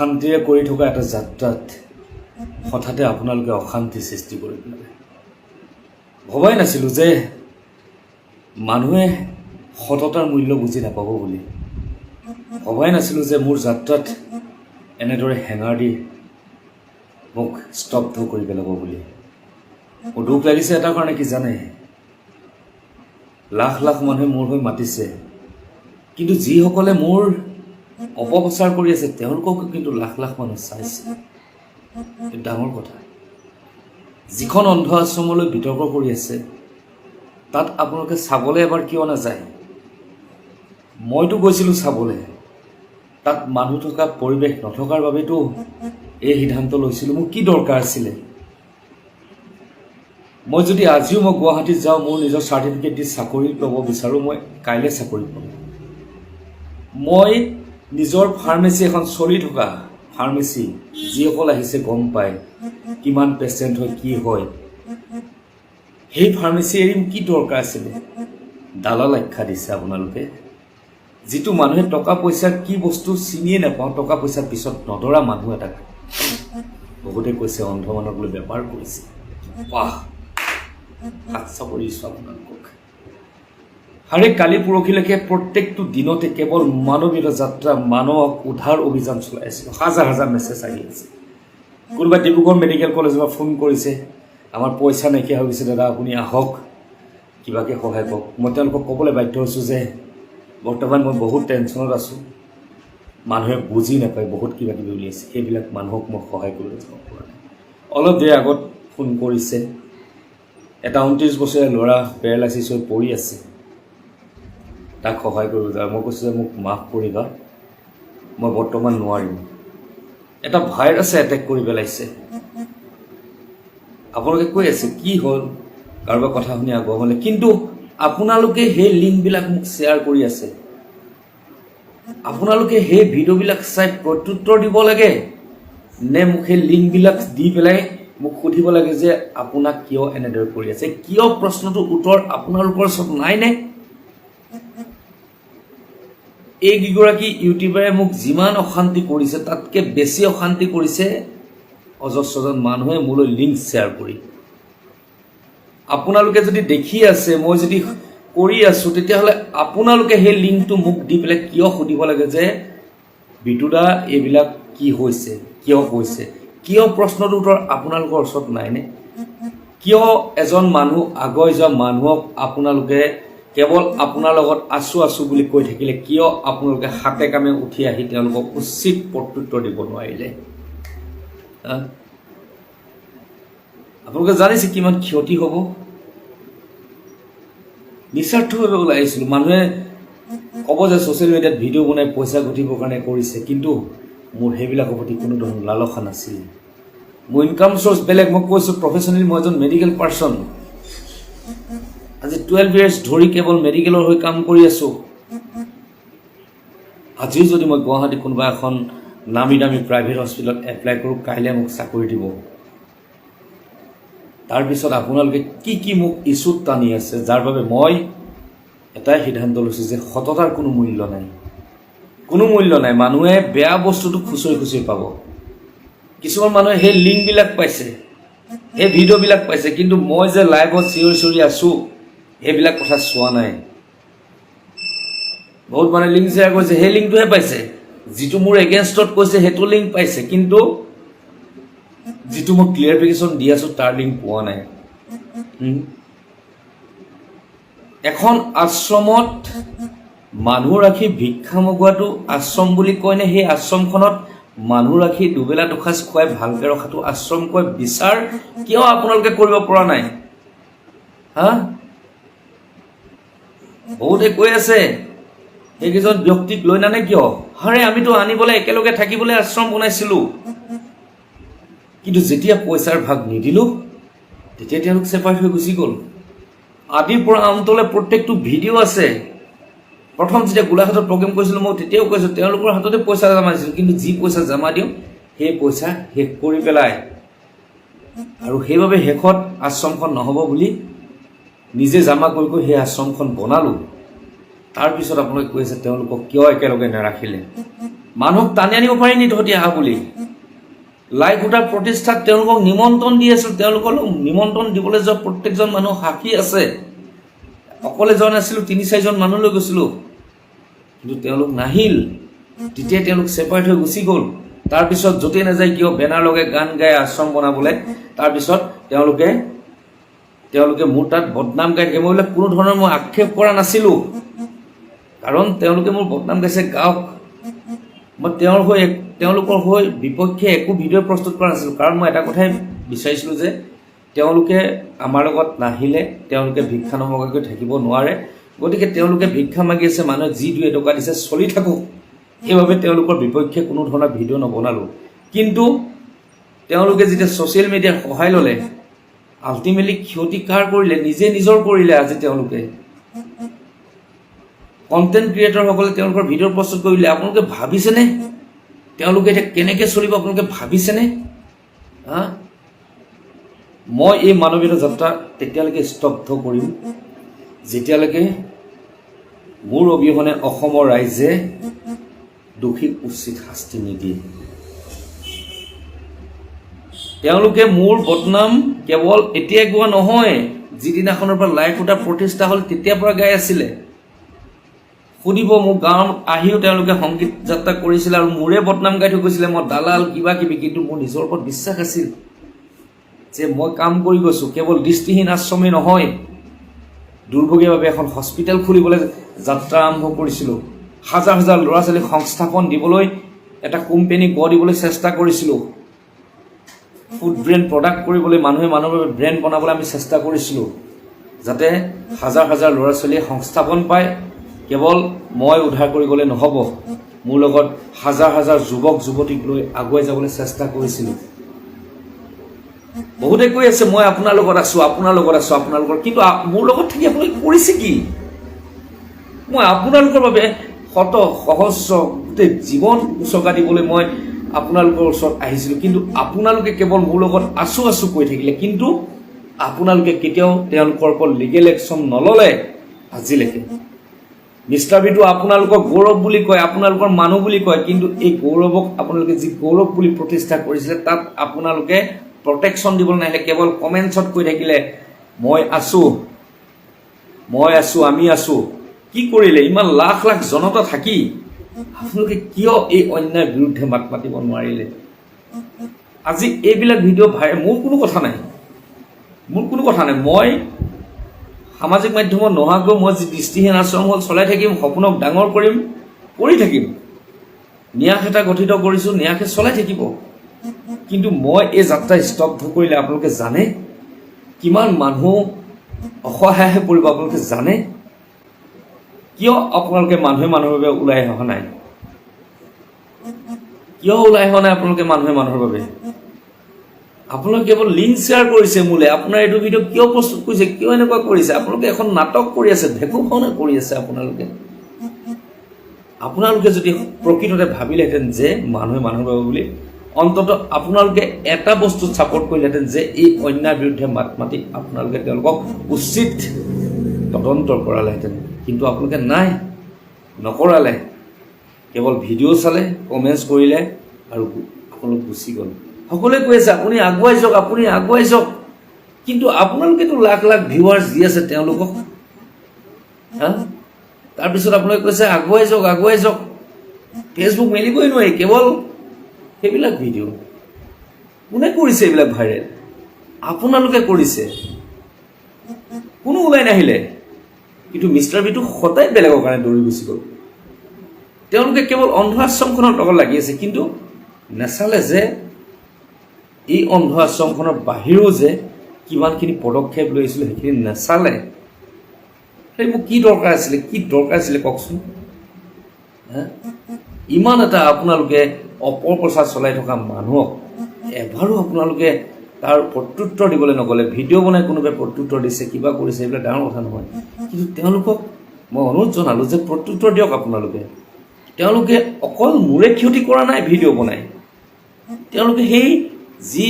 শান্তিৰে কৰি থকা এটা যাত্ৰাত হঠাতে আপোনালোকে অশান্তি সৃষ্টি কৰি পেলালে। ভবাই নাছিলোঁ যে মানুহে সততাৰ মূল্য বুজি নাপাব বুলি। ভবাই নাছিলোঁ যে মোৰ যাত্ৰাত এনেদৰে হেঙাৰ দি মোক স্তব্ধ কৰি পেলাব বুলি। মোৰ দুখ লাগিছে এটা কাৰণে কি জানে, লাখ লাখ মানুহে মোৰ হৈ মাতিছে, কিন্তু যিসকলে মোৰ অপপ্ৰচাৰ কৰি আছে তেওঁলোককো কিন্তু লাখ লাখ মানুহ চাইছে। ডাঙৰ কথা, যিখন অন্ধ আশ্ৰমলৈ বিতৰ্ক কৰি আছে তাত আপোনালোকে চাবলৈ এবাৰ কিয় নাযায়? মইতো গৈছিলোঁ চাবলৈ, তাত মানুহ থকা পৰিৱেশ নথকাৰ বাবেতো এই সিদ্ধান্ত লৈছিলোঁ। মোৰ কি দৰকাৰ আছিলে? মই যদি আজিও মই গুৱাহাটীত যাওঁ, মোৰ নিজৰ চাৰ্টিফিকেট দি চাকৰি ল'ব বিচাৰোঁ, মই কাইলৈ চাকৰি পাম। মই নিজৰ ফাৰ্মেচী এখন চলি থকা ফাৰ্মেচী, যিসকল আহিছে গম পায় কিমান পেচেণ্ট হয় কি হয়, সেই ফাৰ্মেচী এৰিম কি দৰকাৰ আছিলে? দালাল আখ্যা দিছে আপোনালোকে। যিটো মানুহে টকা পইচা কি বস্তু চিনিয়ে নাপাওঁ, টকা পইচাৰ পিছত নধৰা মানুহ এটাক বহুতে কৈছে অন্ধ মানুহক লৈ বেপাৰ কৰিছে। বাহ, হাত চাপৰিছোঁ আপোনালোকক। আৰে কালি পৰহিলৈকে প্ৰত্যেকটো দিনতে কেৱল মানৱীয় যাত্ৰা, মানৱ উদ্ধাৰ অভিযান চলাই আছিলোঁ। হাজাৰ হাজাৰ মেছেজ আহি আছে। কোনোবাই ডিব্ৰুগড় মেডিকেল কলেজৰ পৰা ফোন কৰিছে, আমাৰ পইচা নাইকিয়া হৈ গৈছে দাদা, আপুনি আহক কিবাকৈ সহায় কৰক। মই তেওঁলোকক ক'বলৈ বাধ্য হৈছোঁ যে বৰ্তমান মই বহুত টেনশ্যনত আছোঁ, মানুহে বুজি নাপায়, বহুত কিবা কিবি উলিয়াইছে, সেইবিলাক মানুহক মই সহায় কৰিবলৈ যাব পৰা নাই। অলপ দেৰি আগত ফোন কৰিছে, এটা 29 বছৰীয়া ল'ৰা পেৰালাইচিছ হৈ পৰি আছে, তাক সহায় কৰিব যায়। মই কৈছোঁ যে মোক মাফ কৰিবা, মই বৰ্তমান নোৱাৰিম। এটা ভাইৰাছে এটেক কৰি পেলাইছে। আপোনালোকে কৈ আছে কি হ'ল, কাৰোবাৰ কথা শুনি আগুৱাব হ'লে, কিন্তু আপোনালোকে সেই লিংকবিলাক মোক শ্বেয়াৰ কৰি আছে। আপোনালোকে সেই ভিডিঅ'বিলাক চাই প্ৰত্যুত্তৰ দিব লাগে নে মোক সেই লিংকবিলাক দি পেলাই মোক সুধিব লাগে যে আপোনাক কিয় এনেদৰে কৰি আছে? কিয় প্ৰশ্নটোৰ উত্তৰ আপোনালোকৰ ওচৰত নাইনে? এইকেইগৰাকী ইউটিউবাৰে মোক যিমান অশান্তি কৰিছে তাতকৈ বেছি অশান্তি কৰিছে অজস্ৰজন মানুহে মোলৈ লিংক শ্বেয়াৰ কৰি। আপোনালোকে যদি দেখি আছে মই যদি কৰি আছোঁ, তেতিয়াহ'লে আপোনালোকে সেই লিংকটো মোক দি পেলাই কিয় সুধিব লাগে যে বিটুদা এইবিলাক কি হৈছে, কিয় কৈছে? কিয় প্ৰশ্নটোৰ উত্তৰ আপোনালোকৰ ওচৰত নাইনে? কিয় এজন মানুহ আগুৱাই যোৱা মানুহক আপোনালোকে কেৱল আপোনাৰ লগত আছোঁ আছোঁ বুলি কৈ থাকিলে কিয় আপোনালোকে হাতে কামে উঠি আহি তেওঁলোকক উচিত প্ৰত্যুত্তৰ দিব নোৱাৰিলে? আপোনালোকে জানিছে কিমান ক্ষতি হ'ব? নিস্বাৰ্থভাৱে ওলাই আহিছিলোঁ। মানুহে ক'ব যে ছ'চিয়েল মিডিয়াত ভিডিঅ' বনাই পইচা ঘটিবৰ কাৰণে কৰিছে, কিন্তু মোৰ সেইবিলাকৰ প্ৰতি কোনো ধৰণৰ লালসা নাছিল। মোৰ ইনকাম চ'ৰ্চ বেলেগ। মই কৈছোঁ প্ৰফেচনেলি মই এজন মেডিকেল পাৰ্চন। আজি 12 years ধৰি কেৱল মেডিকেলৰ হৈ কাম কৰি আছোঁ। আজিও যদি মই গুৱাহাটী কোনোবা এখন নামী দামী প্ৰাইভেট হস্পিটেলত এপ্লাই কৰোঁ, কাইলৈ মোক চাকৰি দিব। তাৰপিছত আপোনালোকে কি কি মোক ইছ্যুত টানি আছে, যাৰ বাবে মই এটাই সিদ্ধান্ত লৈছোঁ যে সততাৰ কোনো মূল্য নাই, কোনো মূল্য নাই। মানুহে বেয়া বস্তুটো খুচৰি খুচৰি পাব। কিছুমান মানুহে সেই লিংকবিলাক পাইছে, সেই ভিডিঅ'বিলাক পাইছে, কিন্তু মই যে লাইভত চিঞৰি চিঞৰি আছোঁ সেইবিলাক কথা চোৱা নাই। বহুত মানে লিংক শ্বেয়াৰ কৰিছে, সেই লিংকটোহে পাইছে। যিটো মোৰ এগেইনষ্টত কৈছে সেইটো লিংক পাইছে, কিন্তু যিটো মই ক্লিয়াৰিফিকেশ্যন দি আছোঁ তাৰ লিংক পোৱা নাই। এখন আশ্ৰমত মানুহ ৰাখি ভিক্ষা মগোৱাটো আশ্ৰম বুলি কয়নে? সেই আশ্ৰমখনত মানুহ ৰাখি দুবেলা দুসাঁজ খুৱাই ভালকৈ ৰখাটো আশ্ৰম কয়? বিচাৰ কিয় আপোনালোকে কৰিব পৰা নাই? বহুতে কৈ আছে সেইকেইজন ব্যক্তিক লৈ নানে কিয়? আৰে আমিতো আনিবলৈ একেলগে থাকিবলৈ আশ্ৰম বনাইছিলোঁ, কিন্তু যেতিয়া পইচাৰ ভাগ নিদিলোঁ তেতিয়া তেওঁলোক ছেপাৰেট হৈ গুচি গ'ল। আদিৰ পৰা অন্তলৈ প্ৰত্যেকটো ভিডিঅ' আছে। প্ৰথম যেতিয়া গোলাঘাটত প্ৰগ্ৰেম কৰিছিলোঁ মই তেতিয়াও কৈছোঁ তেওঁলোকৰ হাততে পইচা জমা দিছিলোঁ, কিন্তু যি পইচা জমা দিওঁ সেই পইচা শেষ কৰি পেলাই, আৰু সেইবাবে শেষত আশ্ৰমখন নহ'ব বুলি নিজে জমা কৰি সেই আশ্ৰমখন বনালোঁ। তাৰপিছত আপোনালোকে কৈ আছে তেওঁলোকক কিয় একেলগে নাৰাখিলে? মানুহক টানি আনিব পাৰি নি তহঁতি আহা বুলি লাই খুঁটাৰ প্ৰতিষ্ঠাত তেওঁলোকক নিমন্ত্ৰণ দি আছিল তেওঁলোকক নিমন্ত্ৰণ দিবলৈ যোৱা প্ৰত্যেকজন মানুহ সাক্ষী আছে অকলে যোৱা নাছিলোঁ ৩-৪জন মানুহ লৈ গৈছিলোঁ কিন্তু তেওঁলোক নাহিল তেতিয়া তেওঁলোক ছেপাৰেট হৈ গুচি গ'ল তাৰপিছত য'তেই নাযায় কিয় বেনাৰ লগাই গান গাই আশ্ৰম বনাবলৈ তাৰপিছত তেওঁলোকে মোৰ তাত বদনাম গাই থাকে মই বোলে কোনো ধৰণৰ মই আক্ষেপ কৰা নাছিলোঁ কাৰণ তেওঁলোকে মোৰ বদনাম গাইছে গাওক মই তেওঁলোকৰ হৈ বিপক্ষে একো ভিডিঅ' প্ৰস্তুত কৰা নাছিলোঁ কাৰণ মই এটা কথাই বিচাৰিছিলোঁ যে তেওঁলোকে আমাৰ লগত নাহিলে তেওঁলোকে ভিক্ষা নমগাকৈ থাকিব নোৱাৰে গতিকে তেওঁলোকে ভিক্ষা মাগি আছে মানুহে যি 2 টকা দিছে চলি থাকক সেইবাবে তেওঁলোকৰ বিপক্ষে কোনো ধৰণৰ ভিডিঅ' নবনালোঁ কিন্তু তেওঁলোকে যেতিয়া ছ'চিয়েল মিডিয়াৰ সহায় ল'লে আল্টিমেটলি ক্ষতি কাৰ কৰিলে নিজে নিজৰ কৰিলে আজি তেওঁলোকে কণ্টেণ্ট ক্ৰিয়েটৰসকলে তেওঁলোকৰ ভিডিঅ' প্ৰস্তুত কৰিলে আপোনালোকে ভাবিছেনে তেওঁলোকে এতিয়া কেনেকৈ চলিব আপোনালোকে ভাবিছেনে মই এই মানৱীয়তা যাত্ৰা তেতিয়ালৈকে স্তব্ধ কৰিম যেতিয়ালৈকে মোৰ অবিহনে অসমৰ ৰাইজে দোষীক উচিত শাস্তি নিদিয়ে তেওঁলোকে মোৰ বদনাম কেৱল এতিয়াই গোৱা নহয় যিদিনাখনৰ পৰা লাই খুঁটা প্ৰতিষ্ঠা হ'ল তেতিয়াৰ পৰা গাই আছিলে সুধিব মোক গাঁৱত আহিও তেওঁলোকে সংগীত যাত্ৰা কৰিছিলে আৰু মোৰে বদনাম গাই থৈ গৈছিলে মই দালাল কিবা কিবি কিন্তু মোৰ নিজৰ ওপৰত বিশ্বাস আছিল যে মই কাম কৰি গৈছোঁ কেৱল দৃষ্টিহীন আশ্ৰমেই নহয় দুৰ্ভগীয়ভাৱে এখন হস্পিটেল খুলিবলৈ যাত্ৰা আৰম্ভ কৰিছিলোঁ হাজাৰ হাজাৰ ল'ৰা ছোৱালীক সংস্থাপন দিবলৈ এটা কোম্পানী গঢ় দিবলৈ চেষ্টা কৰিছিলোঁ ফুড ব্ৰেণ্ড প্ৰডাক্ট কৰিবলৈ মানুহৰ বাবে ব্ৰেণ্ড বনাবলৈ আমি চেষ্টা কৰিছিলোঁ যাতে হাজাৰ হাজাৰ ল'ৰা ছোৱালীয়ে সংস্থাপন পায় কেৱল মই উদ্ধাৰ কৰি গ'লে নহ'ব মোৰ লগত হাজাৰ হাজাৰ যুৱক যুৱতীক লৈ আগুৱাই যাবলৈ চেষ্টা কৰিছিলোঁ বহুতে কৈ আছে মই আপোনাৰ লগত আছোঁ আপোনালোকৰ কিন্তু মোৰ লগত থাকি আপোনালোকে কৰিছে কি মই আপোনালোকৰ বাবে শত সহস্ৰ গোটেই জীৱন উচৰ্গা দিবলৈ মই আপোনালোকৰ ওচৰত আহিছিলোঁ কিন্তু আপোনালোকে কেৱল মোৰ লগত আছোঁ কৈ থাকিলে কিন্তু আপোনালোকে কেতিয়াও তেওঁলোকৰ ওপৰত লিগেল একশ্যন নল'লে আজিলৈকে মিষ্টাৰ বিটো আপোনালোকৰ গৌৰৱ বুলি কয় আপোনালোকৰ মানুহ বুলি কয় কিন্তু এই গৌৰৱক আপোনালোকে যি গৌৰৱ বুলি প্ৰতিষ্ঠা কৰিছিলে তাত আপোনালোকে প্ৰটেকশ্যন দিবলৈ নাহিলে কেৱল কমেণ্টছত কৈ থাকিলে মই আছোঁ আমি আছোঁ কি কৰিলে ইমান লাখ লাখ জনতা থাকি আপোনালোকে কিয় এই অন্যায়ৰ বিৰুদ্ধে মাত মাতিব নোৱাৰিলে আজি এইবিলাক ভিডিঅ' মোৰ কোনো কথা নাই মই সামাজিক মাধ্যমত নোহোৱাকৈ মই যি দৃষ্টিহীন আশ্ৰম হ'ল চলাই থাকিম সপোনক ডাঙৰ কৰিম কৰি থাকিম ন্যাস এটা গঠিত কৰিছোঁ ন্যাসে চলাই থাকিব কিন্তু মই এই যাত্ৰা স্তব্ধ কৰিলে আপোনালোকে জানে কিমান মানুহ অসহায় হৈ পৰিব আপোনালোকে জানে কিয় আপোনালোকে মানুহৰ বাবে ওলাই অহা নাই আপোনালোকে মানুহৰ বাবে আপোনালোকে কেৱল লিংক শ্বেয়াৰ কৰিছে মোলৈ আপোনাৰ এইটো ভিডিঅ' কিয় প্ৰস্তুত কৰিছে কিয় এনেকুৱা কৰিছে আপোনালোকে এখন নাটক কৰি আছে ভেকু ভাওনা কৰি আছে আপোনালোকে যদি প্ৰকৃততে ভাবিলেহেঁতেন যে মানুহৰ বাবে বুলি অন্তত আপোনালোকে এটা বস্তু ছাপোৰ্ট কৰিলেহেঁতেন যে এই অন্যায়ৰ বিৰুদ্ধে মাত মাতি আপোনালোকে তেওঁলোকক উচিত তদন্ত কৰালেহেঁতেন কিন্তু আপোনালোকে নাই নকৰালে কেৱল ভিডিঅ' চালে কমেণ্টছ কৰিলে আৰু আপোনালোক গুচি গ'ল সকলোৱে কৈ আছে আপুনি আগুৱাই যাওক কিন্তু আপোনালোকেতো লাখ লাখ ভিউৱাৰ্ছ দি আছে তেওঁলোকক তাৰপিছত আপোনালোকে কৈছে আগুৱাই যাওক ফেচবুক মেলিবই নোৱাৰি কেৱল সেইবিলাক ভিডিঅ' কোনে কৰিছে এইবিলাক ভাইৰেল আপোনালোকে কৰিছে কোনো ওলাই নাহিলে কিন্তু মিষ্টাৰ বিটো সদায় বেলেগৰ কাৰণে দৌৰি গুচি গ'ল তেওঁলোকে কেৱল অন্ধ আশ্ৰমখনৰ লগত লাগি আছে কিন্তু নেচালে যে এই অন্ধ আশ্ৰমখনৰ বাহিৰেও যে কিমানখিনি পদক্ষেপ লৈ আহিছিলোঁ সেইখিনি নেচালে সেই মোক কি দৰকাৰ আছিলে কওকচোন ইমান এটা আপোনালোকে অপপ্ৰচাৰ চলাই থকা মানুহক এবাৰো আপোনালোকে তাৰ প্ৰত্যুত্তৰ দিবলৈ নগ'লে ভিডিঅ' বনাই কোনোবাই প্ৰত্যুত্তৰ দিছে কিবা কৰিছে এইবিলাক ডাঙৰ কথা নহয় কিন্তু তেওঁলোকক মই অনুৰোধ জনালোঁ যে প্ৰত্যুত্তৰ দিয়ক তেওঁলোকে অকল মোৰে ক্ষতি কৰা নাই ভিডিঅ' বনাই তেওঁলোকে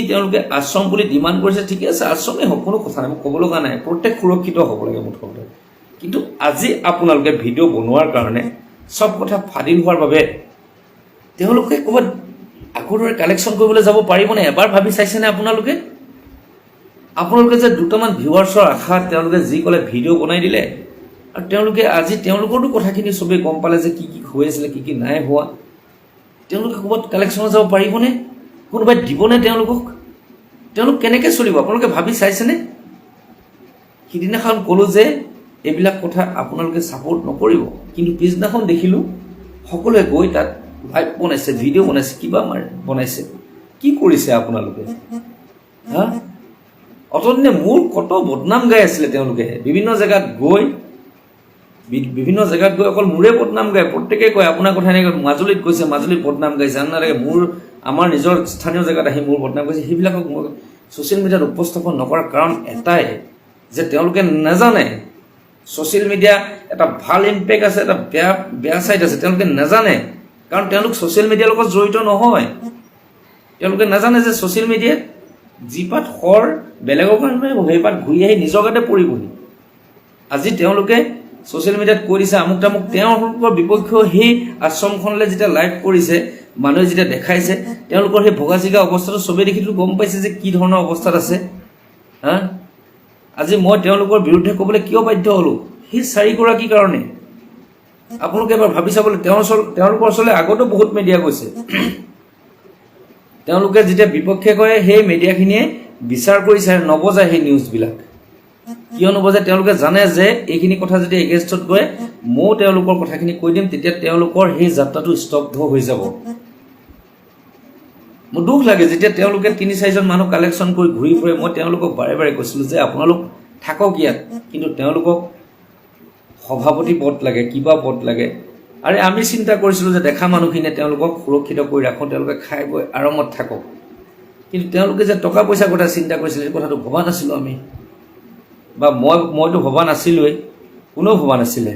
তেওঁলোকে আশ্ৰম বুলি ডিমাণ্ড কৰিছে ঠিকে আছে আশ্ৰমেই হওক কোনো কথা নাই মোক ক'ব লগা নাই প্ৰত্যেক সুৰক্ষিত হ'ব লাগে মুঠতে কিন্তু আজি আপোনালোকে ভিডিঅ' বনোৱাৰ কাৰণে চব কথা ফাদিল হোৱাৰ বাবে তেওঁলোকে ক'ৰবাত আকৌ দৰে কালেকশ্যন কৰিবলৈ যাব পাৰিবনে? এবাৰ ভাবি চাইছেনে আপোনালোকে? আপোনালোকে যে দুটামান ভিউৱাৰ্ছৰ আশাত তেওঁলোকে যি ক'লে ভিডিঅ' বনাই দিলে, আৰু তেওঁলোকে আজি তেওঁলোকৰতো কথাখিনি চবেই গম পালে যে কি কি হৈ আছিলে, কি কি নাই হোৱা। তেওঁলোকে ক'ৰবাত কালেকশ্যনত যাব পাৰিবনে? কোনোবাই দিবনে তেওঁলোকক? তেওঁলোক কেনেকৈ চলিব আপোনালোকে ভাবি চাইছেনে? সিদিনাখন ক'লোঁ যে এইবিলাক কথা আপোনালোকে ছাপোৰ্ট নকৰিব, কিন্তু পিছদিনাখন দেখিলোঁ সকলোৱে গৈ তাত লাইভ বনাইছে, ভিডিঅ' বনাইছে, কিবা বনাইছে। কি কৰিছে আপোনালোকে? হা, অতদিনে মোৰ কত বদনাম গাই আছিলে তেওঁলোকে। বিভিন্ন জেগাত গৈ অকল মোৰে বদনাম গায়। প্ৰত্যেকে কয় আপোনাৰ কথা এনেকৈ মাজুলীত গৈছে, মাজুলীত বদনাম গাইছে, আন নালাগে আমাৰ নিজৰ স্থানীয় জেগাত আহি মোৰ বদনাম গাইছে। সেইবিলাকক মই ছ'চিয়েল মিডিয়াত উপস্থাপন নকৰাৰ কাৰণ এটাই, যে তেওঁলোকে নাজানে ছ'চিয়েল মিডিয়া এটা ভাল ইম্পেক্ট আছে, এটা বেয়া ছাইড আছে। তেওঁলোকে নাজানে, কাৰণ তেওঁলোক ছ'চিয়েল মিডিয়াৰ লগত জড়িত নহয়। তেওঁলোকে নাজানে যে ছ'চিয়েল মিডিয়াত যি পাত শৰ বেলেগৰ কাৰণে সেই পাত ঘূৰি আহি নিজৰ গাতে পৰিবহি। আজি তেওঁলোকে ছ'চিয়েল মিডিয়াত কৈ দিছে আমুক তামুক, তেওঁলোকৰ বিপক্ষেও সেই আশ্ৰমখনলৈ যেতিয়া লাইভ কৰিছে, মানুহে যেতিয়া দেখাইছে, তেওঁলোকৰ সেই ভগা চিগা অৱস্থাটো চবেই দেখিটো গম পাইছে যে কি ধৰণৰ অৱস্থাত আছে। হা, আজি মই তেওঁলোকৰ বিৰুদ্ধে ক'বলৈ কিয় বাধ্য হ'লোঁ? সেই চাৰিগৰাকীৰ কাৰণে। আপোনালোকে এবাৰ ভাবি চাবলৈ, তেওঁলোকৰ ওচৰলৈ আগতো বহুত মিডিয়া গৈছে। তেওঁলোকে যেতিয়া বিপক্ষে কৰে, সেই মিডিয়াখিনিয়ে বিচাৰ কৰিছে নবজায় সেই নিউজবিলাক। কিয় নবজায়? তেওঁলোকে জানে যে এইখিনি কথা যদি এগেইনষ্টত গৈ ময়ো তেওঁলোকৰ কথাখিনি কৈ দিম, তেতিয়া তেওঁলোকৰ সেই যাত্ৰাটো স্তব্ধ হৈ যাব। মোৰ দুখ লাগে যেতিয়া তেওঁলোকে 3-4জন মানুহ কালেকশ্যন কৰি ঘূৰি ফুৰে। মই তেওঁলোকক বাৰে বাৰে কৈছিলোঁ যে আপোনালোক থাকক ইয়াত, কিন্তু তেওঁলোকক সভাপতি পদ লাগে, কিবা পদ লাগে। আৰু আমি চিন্তা কৰিছিলোঁ যে দেখা মানুহখিনিয়ে তেওঁলোকক সুৰক্ষিত কৰি ৰাখোঁ, তেওঁলোকে খাই বৈ আৰামত থাকক। কিন্তু তেওঁলোকে যে টকা পইচাৰ কথা চিন্তা কৰিছিলে, সেই কথাটো ভবা নাছিলোঁ আমি, বা মইতো ভবা নাছিলোঁৱেই, কোনেও ভবা নাছিলে।